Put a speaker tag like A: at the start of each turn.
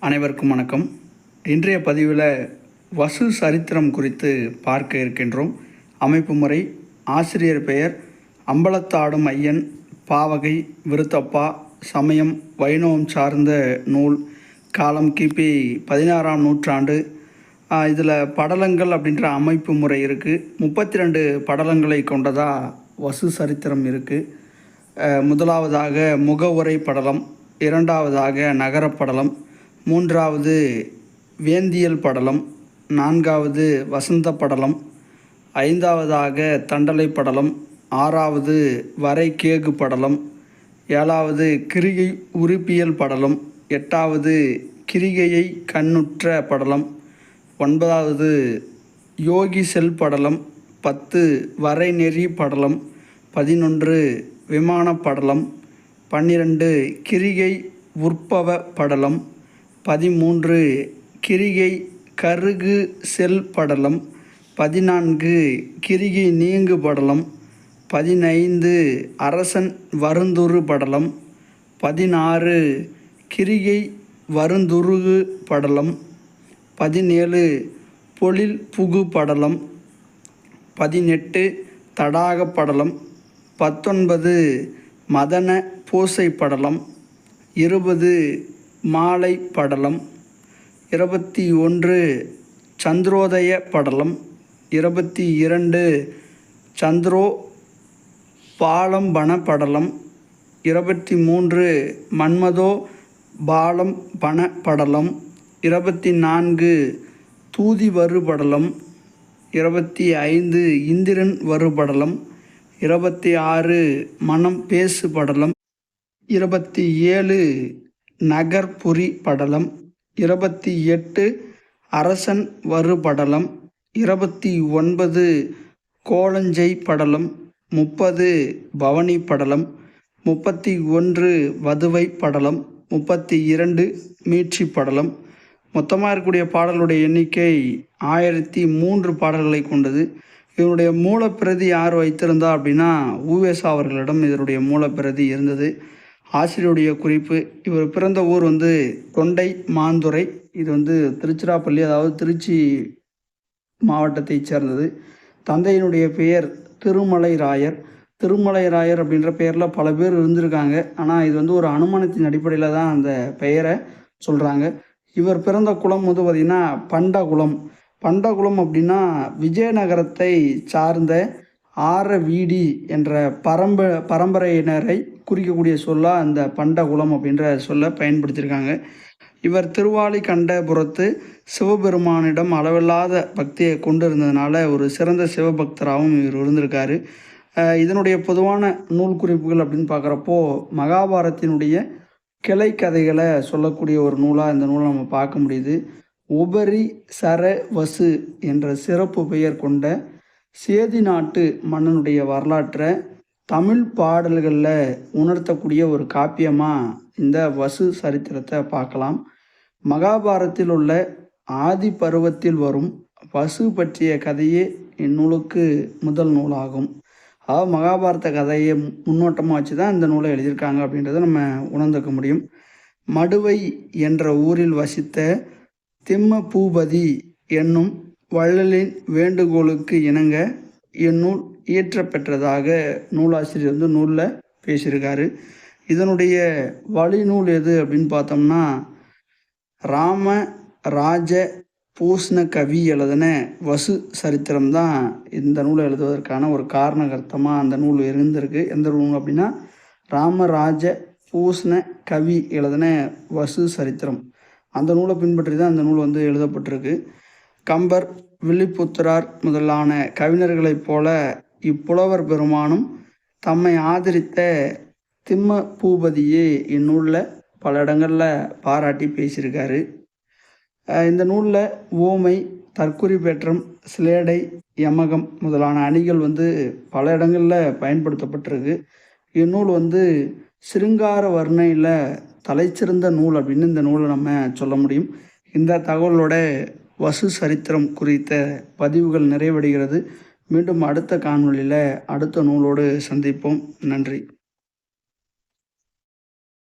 A: அனைவருக்கும் வணக்கம். இன்றைய பதிவில் வசு சரித்திரம் குறித்து பார்க்க இருக்கின்றோம். அமைப்பு முறை: ஆசிரியர் பெயர் அம்பலத்தாடும் ஐயன், பாவகை விருத்தப்பா, சமயம் வைணவம் சார்ந்த நூல், காலம் கிபி 16ஆம் நூற்றாண்டு. இதில் படலங்கள் அப்படின்ற அமைப்பு முறை இருக்குது. 32 படலங்களை கொண்டதாக வசு சரித்திரம் இருக்குது. முதலாவதாக முகவுரை படலம், இரண்டாவதாக நகரப்படலம், மூன்றாவது வேந்தியல் படலம், நான்காவது வசந்த படலம், ஐந்தாவதாக தண்டலை படலம், ஆறாவது வரைகேகு படலம், ஏழாவது கிரிகை உறுப்பியல் படலம், எட்டாவது கிரிகையை கண்ணுற்ற படலம், ஒன்பதாவது யோகி செல் படலம், 10 வரைநெறி படலம், 11 விமான படலம், 12 கிரிகை உற்பவ படலம், 13 கிரிகை கருகு செல் படலம், 14 கிரிகை நீங்கு படலம், 15 அரசன் வருந்துரு படலம், 16 கிரிகை வருந்துருகு படலம், 17 பொழில் புகு படலம், 18 தடாக படலம், 19 மதன பூசை படலம், 20 மாலை படலம், 21 சந்திரோதய படலம், 22 சந்திரோ பாலம்பண படலம், 23 மன்மதோ பாலம் பண படலம், 24 தூதி வரு படலம், 25 இந்திரன் வரு படலம், 26 மனம் பேசு படலம், 27 நகர்புரி படலம், 28 அரசன் வரு படலம், 29 கோலஞ்சை படலம், 30 பவனி படலம், 31 வதுவை படலம், 32 மீட்சி படலம். மொத்தமாக இருக்கக்கூடிய பாடலுடைய எண்ணிக்கை 1003 பாடல்களை கொண்டது. இதனுடைய மூலப்பிரதி யார் வைத்திருந்தா அப்படின்னா உவேசா அவர்களிடம் இதனுடைய மூலப்பிரதி இருந்தது. ஆசிரியருடைய குறிப்பு: இவர் பிறந்த ஊர் தொண்டை மாந்துறை. இது திருச்சிராப்பள்ளி, அதாவது திருச்சி மாவட்டத்தைச் சேர்ந்தது. தந்தையினுடைய பெயர் திருமலை ராயர். திருமலை ராயர் அப்படின்ற பெயரில் பல பேர் இருந்திருக்காங்க. ஆனால் இது ஒரு அனுமானத்தின் அடிப்படையில் தான் அந்த பெயரை சொல்கிறாங்க. இவர் பிறந்த குலம் பார்த்திங்கன்னா பண்டகுலம். பண்டகுலம் அப்படின்னா விஜயநகரத்தை சார்ந்த ஆரவீடி என்ற பரம்பரையினரை குறிக்கக்கூடிய சொல்லாக அந்த பண்டகுலம் அப்படின்ற சொல்லை பயன்படுத்தியிருக்காங்க. இவர் திருவாலிகண்டபுரத்து சிவபெருமானிடம் அளவில்லாத பக்தியை கொண்டு இருந்ததுனால ஒரு சிறந்த சிவபக்தராகவும் இவர் இருந்திருக்காரு. இதனுடைய பொதுவான நூல் குறிப்புகள் அப்படின்னு பார்க்குறப்போ மகாபாரத்தினுடைய கிளை கதைகளை சொல்லக்கூடிய ஒரு நூலாக இந்த நூலை நம்ம பார்க்க முடியுது. உபரி சர வசு என்ற சிறப்பு பெயர் கொண்ட சேதி நாட்டு மன்னனுடைய வரலாற்றை தமிழ் பாடல்களில் உணர்த்தக்கூடிய ஒரு காப்பியமாக இந்த வசு சரித்திரத்தை பார்க்கலாம். மகாபாரத்தில் உள்ள ஆதி பருவத்தில் வரும் வசு பற்றிய கதையே இந்நூலுக்கு முதல் நூலாகும். அதாவது மகாபாரத கதையை முன்னோட்டமாக வச்சு தான் இந்த நூலை எழுதியிருக்காங்க அப்படின்றத நம்ம உணர்ந்துக்க முடியும். மடுவை என்ற ஊரில் வசித்த திம்ம பூபதி என்னும் வள்ளலின் வேண்டுகோளுக்கு இணங்க இந்நூல் இயற்றப்பெற்றதாக நூலாசிரியர் நூலில் பேசியிருக்காரு. இதனுடைய வழிநூல் எது அப்படின்னு பார்த்தோம்னா ராம ராஜ பூஷ்ண கவி எழுதின வசு சரித்திரம் தான் இந்த நூலை எழுதுவதற்கான ஒரு காரணகர்த்தமாக அந்த நூல் இருந்திருக்கு. எந்த நூல் அப்படின்னா ராமராஜ பூஷ்ண கவி எழுதின வசு சரித்திரம். அந்த நூலை பின்பற்றி தான் அந்த நூல் எழுதப்பட்டிருக்கு. கம்பர், வில்லிபுத்திரார் முதலான கவிஞர்களைப் போல இப்புலவர் பெருமானும் தம்மை ஆதரித்த திம்ம பூபதியே இந்நூலில் பல இடங்களில் பாராட்டி பேசியிருக்காரு. இந்த நூலில் ஓமை, தற்குறிப்பேற்றம், சிலேடை, யமகம் முதலான அணிகள் பல இடங்களில் பயன்படுத்தப்பட்டிருக்கு. இந்நூல் சிருங்கார வர்ணையில் தலைச்சிறந்த நூல் அப்படின்னு இந்த நூலை நம்ம சொல்ல முடியும். இந்த தகவலோட வசு சரித்திரம் குறித்த பதிவுகள் நிறைவடைகிறது. மீண்டும் அடுத்த காணொளியில் அடுத்த நூலோடு சந்திப்போம். நன்றி.